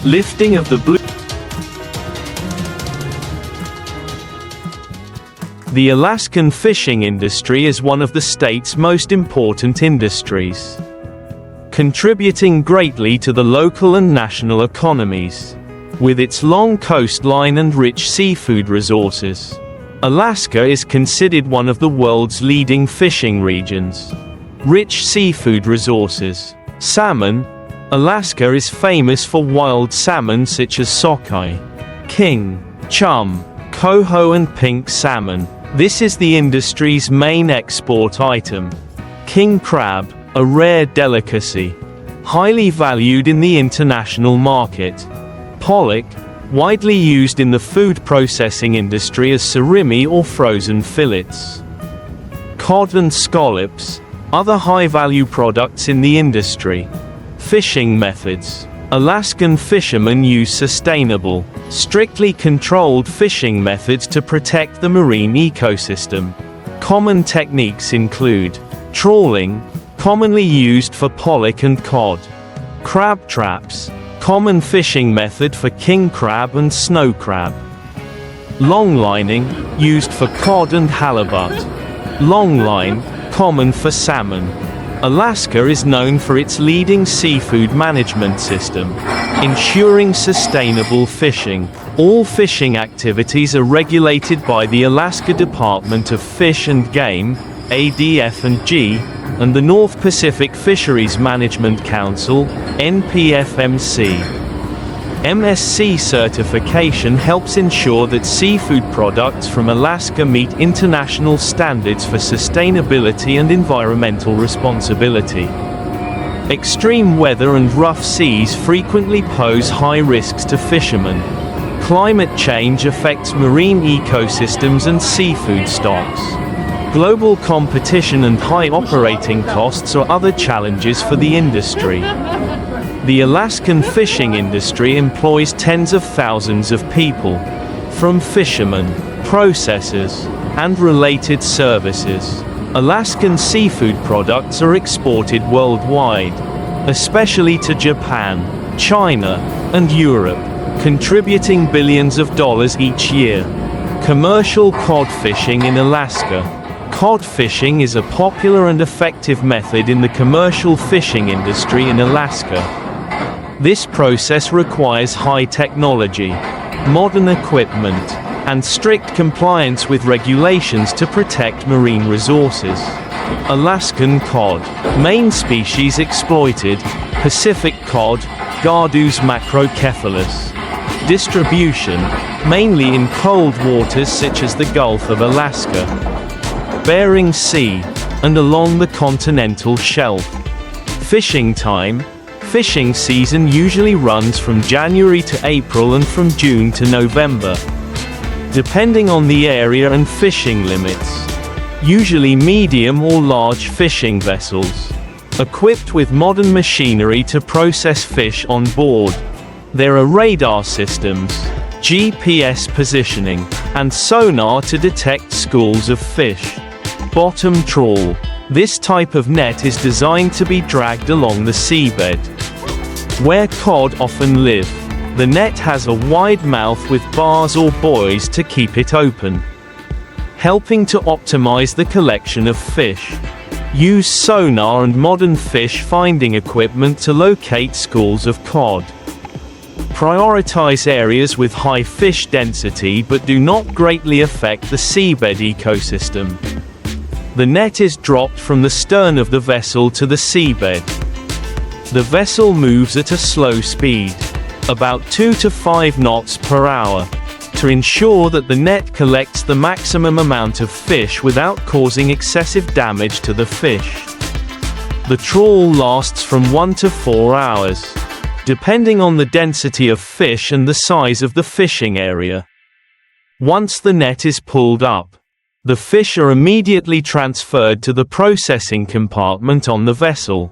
Lifting of the blue. The Alaskan fishing industry is one of the state's most important industries, contributing greatly to the local and national economies. With its long coastline and rich seafood resources, Alaska is considered one of the world's leading fishing regions. Rich seafood resources. Salmon. Alaska is famous for wild salmon such as sockeye, king, chum, coho and pink salmon. This is the industry's main export item. King crab, a rare delicacy, highly valued in the international market. Pollock, widely used in the food processing industry as surimi or frozen fillets. Cod and scallops, other high-value products in the industry. Fishing methods. Alaskan fishermen use sustainable, strictly controlled fishing methods to protect the marine ecosystem. Common techniques include trawling, commonly used for pollock and cod. Crab traps, common fishing method for king crab and snow crab. Longlining, used for cod and halibut. Longline, common for salmon. Alaska is known for its leading seafood management system, ensuring sustainable fishing. All fishing activities are regulated by the Alaska Department of Fish and Game, ADF&G, and the North Pacific Fisheries Management Council, NPFMC. MSC certification helps ensure that seafood products from Alaska meet international standards for sustainability and environmental responsibility. Extreme weather and rough seas frequently pose high risks to fishermen. Climate change affects marine ecosystems and seafood stocks. Global competition and high operating costs are other challenges for the industry. The Alaskan fishing industry employs tens of thousands of people, from fishermen, processors, and related services. Alaskan seafood products are exported worldwide, especially to Japan, China, and Europe, contributing billions of dollars each year. Commercial cod fishing in Alaska. Cod fishing is a popular and effective method in the commercial fishing industry in Alaska. This process requires high technology, modern equipment, and strict compliance with regulations to protect marine resources. Alaskan cod. Main species exploited: Pacific cod, Gardus macrocephalus. Distribution: mainly in cold waters such as the Gulf of Alaska, Bering Sea, and along the continental shelf. Fishing time. Fishing season usually runs from January to April and from June to November, depending on the area and fishing limits. Usually medium or large fishing vessels, equipped with modern machinery to process fish on board. There are radar systems, GPS positioning, and sonar to detect schools of fish. Bottom trawl. This type of net is designed to be dragged along the seabed, where cod often live. The net has a wide mouth with bars or buoys to keep it open, helping to optimize the collection of fish. Use sonar and modern fish finding equipment to locate schools of cod. Prioritize areas with high fish density but do not greatly affect the seabed ecosystem. The net is dropped from the stern of the vessel to the seabed. The vessel moves at a slow speed, about 2 to 5 knots per hour, to ensure that the net collects the maximum amount of fish without causing excessive damage to the fish. The trawl lasts from 1 to 4 hours, depending on the density of fish and the size of the fishing area. Once the net is pulled up, the fish are immediately transferred to the processing compartment on the vessel.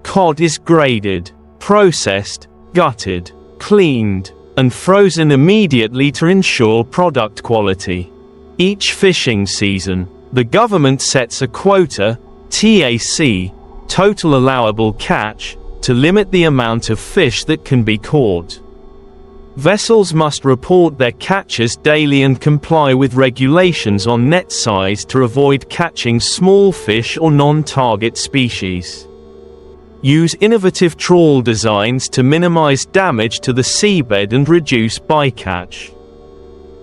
Cod is graded, processed, gutted, cleaned, and frozen immediately to ensure product quality. Each fishing season, the government sets a quota, TAC, total allowable catch, to limit the amount of fish that can be caught. Vessels must report their catches daily and comply with regulations on net size to avoid catching small fish or non-target species. Use innovative trawl designs to minimize damage to the seabed and reduce bycatch.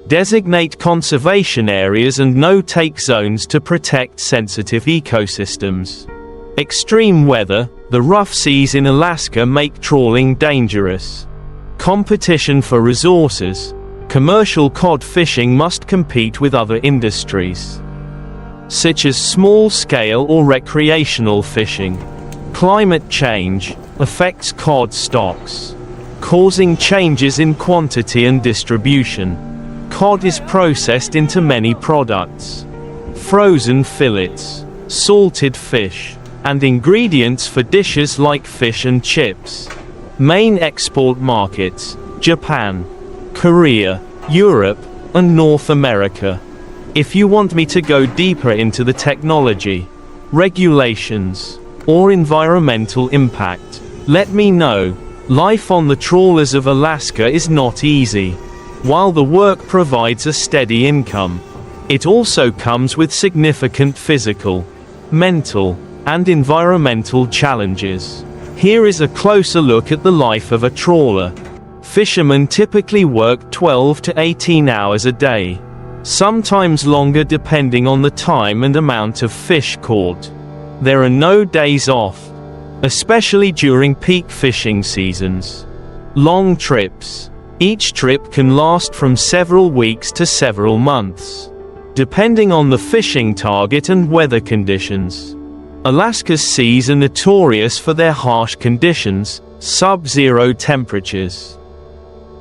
Designate conservation areas and no-take zones to protect sensitive ecosystems. Extreme weather, the rough seas in Alaska make trawling dangerous. Competition for resources. Commercial cod fishing must compete with other industries, such as small-scale or recreational fishing. Climate change affects cod stocks, causing changes in quantity and distribution. Cod is processed into many products: frozen fillets, salted fish, and ingredients for dishes like fish and chips. Main export markets: Japan, Korea, Europe, and North America. If you want me to go deeper into the technology, regulations, or environmental impact, let me know. Life on the trawlers of Alaska is not easy. While the work provides a steady income, it also comes with significant physical, mental, and environmental challenges. Here is a closer look at the life of a trawler. Fishermen typically work 12 to 18 hours a day, sometimes longer depending on the time and amount of fish caught. There are no days off, especially during peak fishing seasons. Long trips. Each trip can last from several weeks to several months, depending on the fishing target and weather conditions. Alaska's seas are notorious for their harsh conditions, sub-zero temperatures,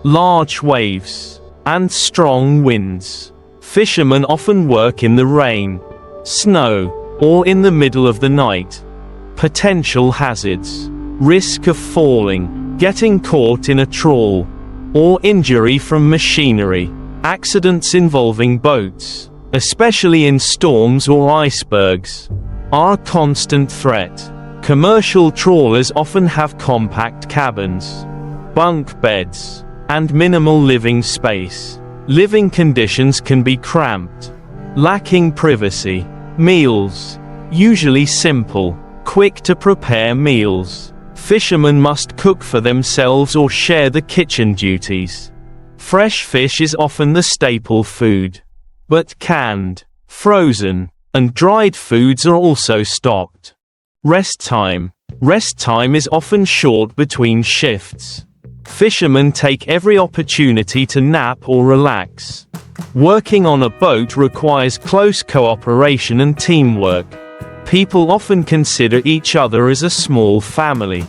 large waves, and strong winds. Fishermen often work in the rain, snow, or in the middle of the night. Potential hazards: risk of falling, getting caught in a trawl, or injury from machinery. Accidents involving boats, especially in storms or icebergs, are a constant threat. Commercial trawlers often have compact cabins, bunk beds, and minimal living space. Living conditions can be cramped, lacking privacy. Meals, usually simple, quick to prepare meals. Fishermen must cook for themselves or share the kitchen duties. Fresh fish is often the staple food, but canned, frozen, and dried foods are also stocked. Rest time. Rest time is often short between shifts. Fishermen take every opportunity to nap or relax. Working on a boat requires close cooperation and teamwork. People often consider each other as a small family.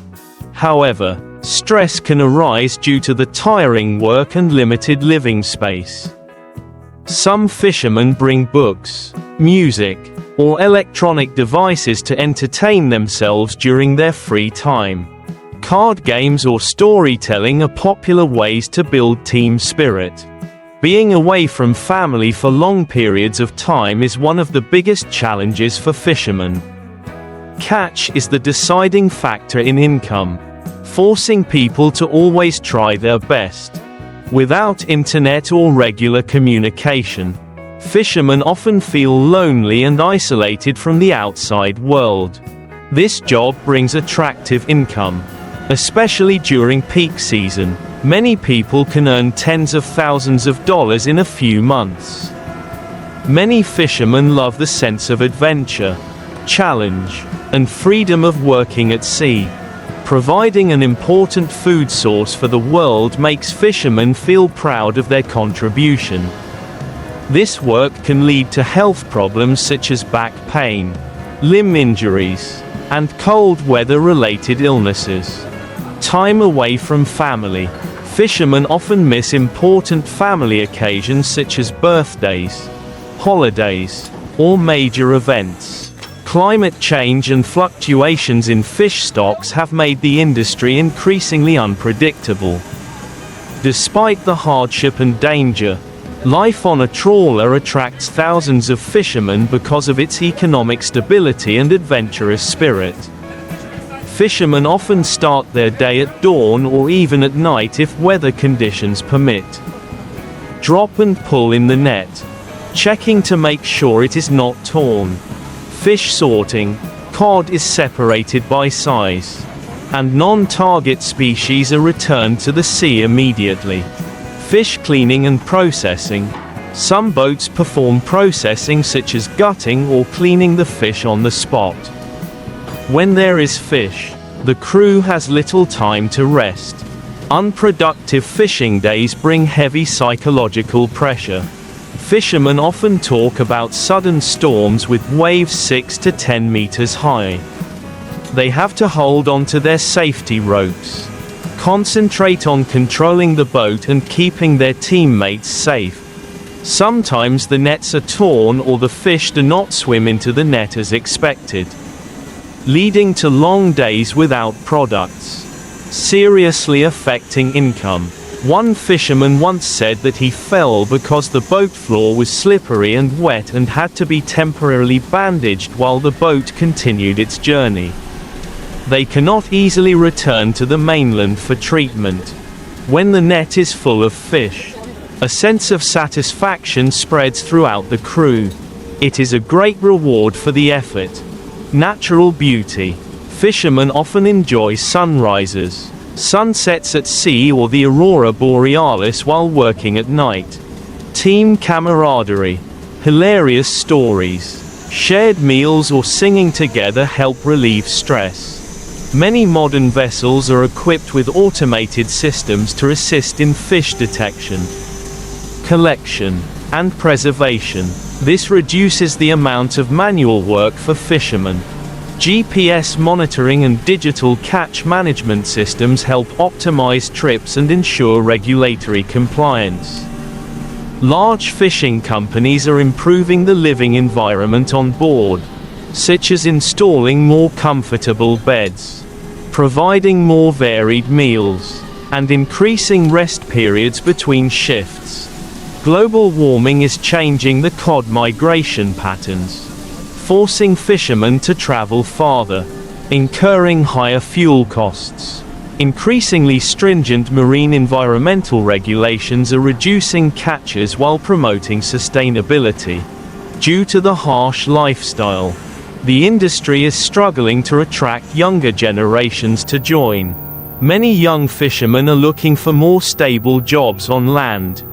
However, stress can arise due to the tiring work and limited living space. Some fishermen bring books, music, or electronic devices to entertain themselves during their free time. Card games or storytelling are popular ways to build team spirit. Being away from family for long periods of time is one of the biggest challenges for fishermen. Catch is the deciding factor in income, forcing people to always try their best. Without internet or regular communication, fishermen often feel lonely and isolated from the outside world. This job brings attractive income, especially during peak season. Many people can earn tens of thousands of dollars in a few months. Many fishermen love the sense of adventure, challenge, and freedom of working at sea. Providing an important food source for the world makes fishermen feel proud of their contribution. This work can lead to health problems such as back pain, limb injuries, and cold weather-related illnesses. Time away from family. Fishermen often miss important family occasions such as birthdays, holidays, or major events. Climate change and fluctuations in fish stocks have made the industry increasingly unpredictable. Despite the hardship and danger, life on a trawler attracts thousands of fishermen because of its economic stability and adventurous spirit. Fishermen often start their day at dawn or even at night if weather conditions permit. Drop and pull in the net, checking to make sure it is not torn. Fish sorting. Cod is separated by size, and non-target species are returned to the sea immediately. Fish cleaning and processing. Some boats perform processing such as gutting or cleaning the fish on the spot. When there is fish, the crew has little time to rest. Unproductive fishing days bring heavy psychological pressure. Fishermen often talk about sudden storms with waves 6 to 10 meters high. They have to hold on to their safety ropes, concentrate on controlling the boat and keeping their teammates safe. Sometimes the nets are torn or the fish do not swim into the net as expected, leading to long days without products, seriously affecting income. One fisherman once said that he fell because the boat floor was slippery and wet and had to be temporarily bandaged while the boat continued its journey. They cannot easily return to the mainland for treatment. When the net is full of fish, a sense of satisfaction spreads throughout the crew. It is a great reward for the effort. Natural beauty. Fishermen often enjoy sunrises, sunsets at sea or the aurora borealis while working at night. Team camaraderie. Hilarious stories. Shared meals or singing together help relieve stress. Many modern vessels are equipped with automated systems to assist in fish detection, collection, and preservation. This reduces the amount of manual work for fishermen. GPS monitoring and digital catch management systems help optimize trips and ensure regulatory compliance. Large fishing companies are improving the living environment on board, such as installing more comfortable beds, providing more varied meals, and increasing rest periods between shifts. Global warming is changing the cod migration patterns, forcing fishermen to travel farther, incurring higher fuel costs. Increasingly stringent marine environmental regulations are reducing catches while promoting sustainability. Due to the harsh lifestyle, the industry is struggling to attract younger generations to join. Many young fishermen are looking for more stable jobs on land.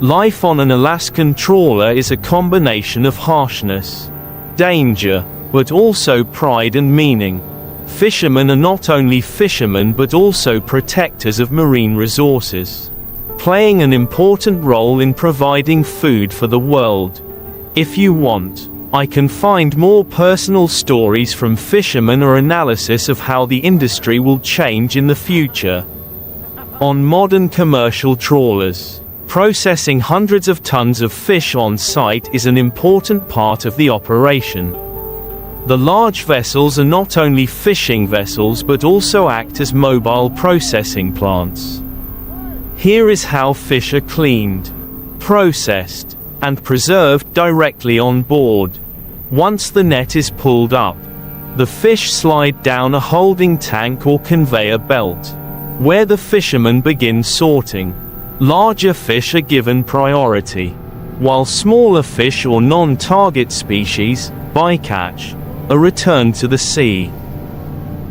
Life on an Alaskan trawler is a combination of harshness, danger, but also pride and meaning. Fishermen are not only fishermen but also protectors of marine resources, playing an important role in providing food for the world. If you want, I can find more personal stories from fishermen or analysis of how the industry will change in the future. On modern commercial trawlers, processing hundreds of tons of fish on site is an important part of the operation. The large vessels are not only fishing vessels but also act as mobile processing plants. Here is how fish are cleaned, processed, and preserved directly on board. Once the net is pulled up, the fish slide down a holding tank or conveyor belt, where the fishermen begin sorting. Larger fish are given priority, while smaller fish or non-target species, bycatch, are returned to the sea.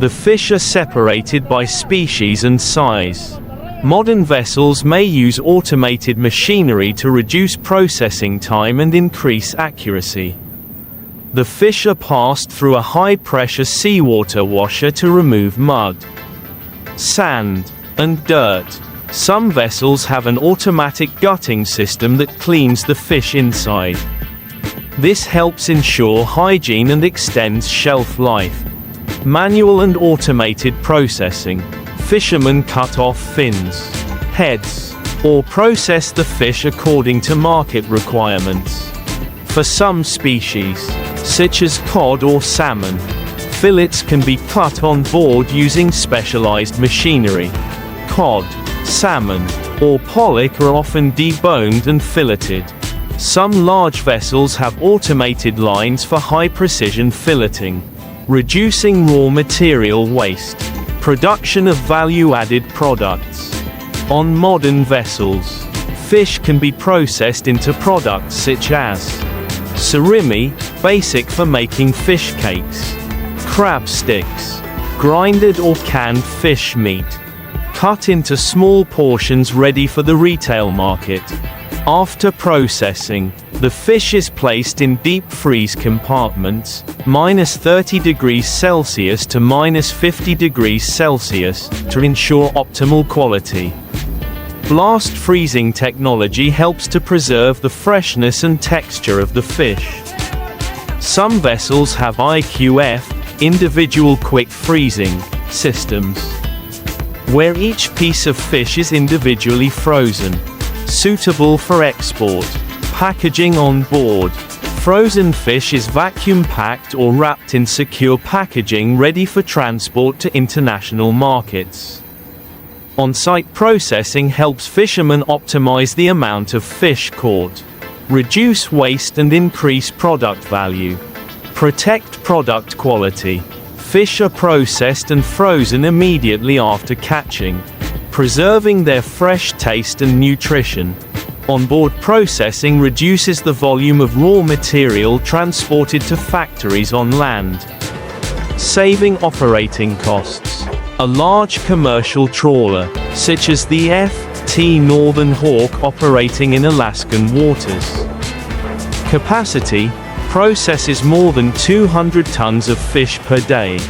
The fish are separated by species and size. Modern vessels may use automated machinery to reduce processing time and increase accuracy. The fish are passed through a high-pressure seawater washer to remove mud, sand, and dirt. Some vessels have an automatic gutting system that cleans the fish inside. This helps ensure hygiene and extends shelf life. Manual and automated processing. Fishermen cut off fins, heads, or process the fish according to market requirements. For some species, such as cod or salmon, fillets can be cut on board using specialized machinery. Cod, salmon, or pollock are often deboned and filleted. Some large vessels have automated lines for high-precision filleting. reducing raw material waste, production of value-added products. On modern vessels, fish can be processed into products such as surimi, basic for making fish cakes, crab sticks, grinded or canned fish meat, cut into small portions ready for the retail market. After processing, the fish is placed in deep freeze compartments, -30 degrees Celsius to -50 degrees Celsius, to ensure optimal quality. Blast freezing technology helps to preserve the freshness and texture of the fish. Some vessels have IQF, individual quick freezing, systems, where each piece of fish is individually frozen, suitable for export. Packaging on board. Frozen fish is vacuum-packed or wrapped in secure packaging ready for transport to international markets. On-site processing helps fishermen optimize the amount of fish caught, reduce waste and increase product value. Protect product quality. Fish are processed and frozen immediately after catching, preserving their fresh taste and nutrition. Onboard processing reduces the volume of raw material transported to factories on land, saving operating costs. A large commercial trawler, such as the F.T. Northern Hawk operating in Alaskan waters, capacity, processes more than 200 tons of fish per day.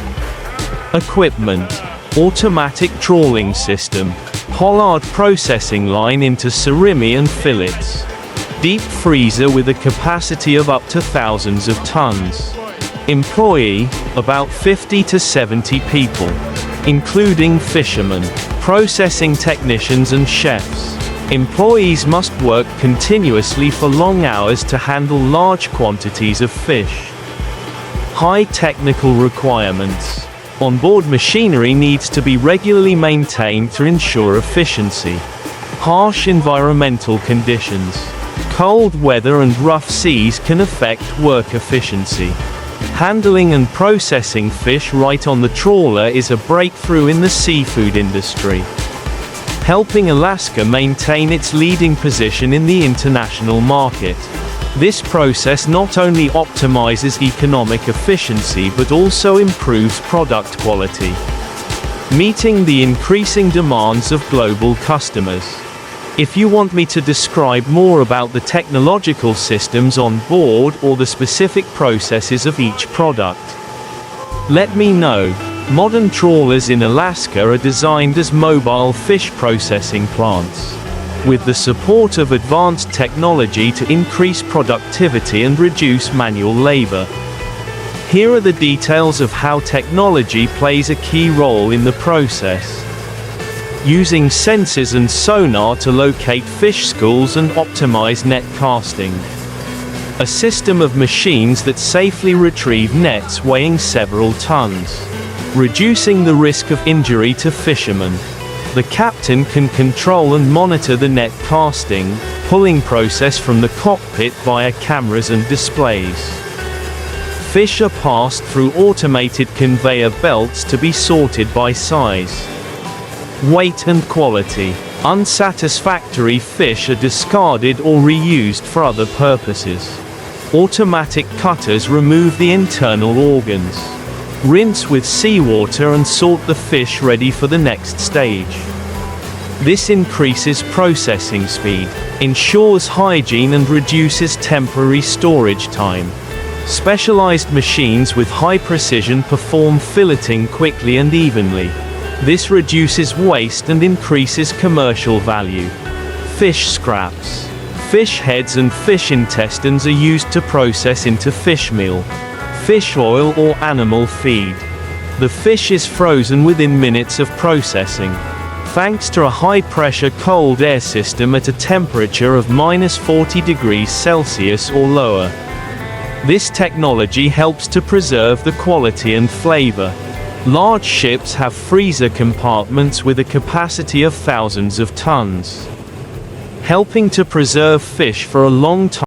Equipment: automatic trawling system, pollard processing line into surimi and fillets, deep freezer with a capacity of up to thousands of tons. Employee: about 50 to 70 people, including fishermen, processing technicians and chefs. Employees must work continuously for long hours to handle large quantities of fish. High technical requirements. Onboard machinery needs to be regularly maintained to ensure efficiency. Harsh environmental conditions. Cold weather and rough seas can affect work efficiency. Handling and processing fish right on the trawler is a breakthrough in the seafood industry, helping Alaska maintain its leading position in the international market. This process not only optimizes economic efficiency but also improves product quality, meeting the increasing demands of global customers. If you want me to describe more about the technological systems on board or the specific processes of each product, let me know. Modern trawlers in Alaska are designed as mobile fish processing plants, with the support of advanced technology to increase productivity and reduce manual labor. Here are the details of how technology plays a key role in the process. Using sensors and sonar to locate fish schools and optimize net casting. A system of machines that safely retrieve nets weighing several tons, reducing the risk of injury to fishermen. The captain can control and monitor the net casting, pulling process from the cockpit via cameras and displays. Fish are passed through automated conveyor belts to be sorted by size, weight and quality. Unsatisfactory fish are discarded or reused for other purposes. Automatic cutters remove the internal organs, rinse with seawater and sort the fish ready for the next stage. This increases processing speed, ensures hygiene and reduces temporary storage time. Specialized machines with high precision perform filleting quickly and evenly. This reduces waste and increases commercial value. Fish scraps. Fish heads and fish intestines are used to process into fish meal, fish oil or animal feed. The fish is frozen within minutes of processing, thanks to a high-pressure cold air system at a temperature of -40 degrees Celsius or lower. This technology helps to preserve the quality and flavor. Large ships have freezer compartments with a capacity of thousands of tons, helping to preserve fish for a long time.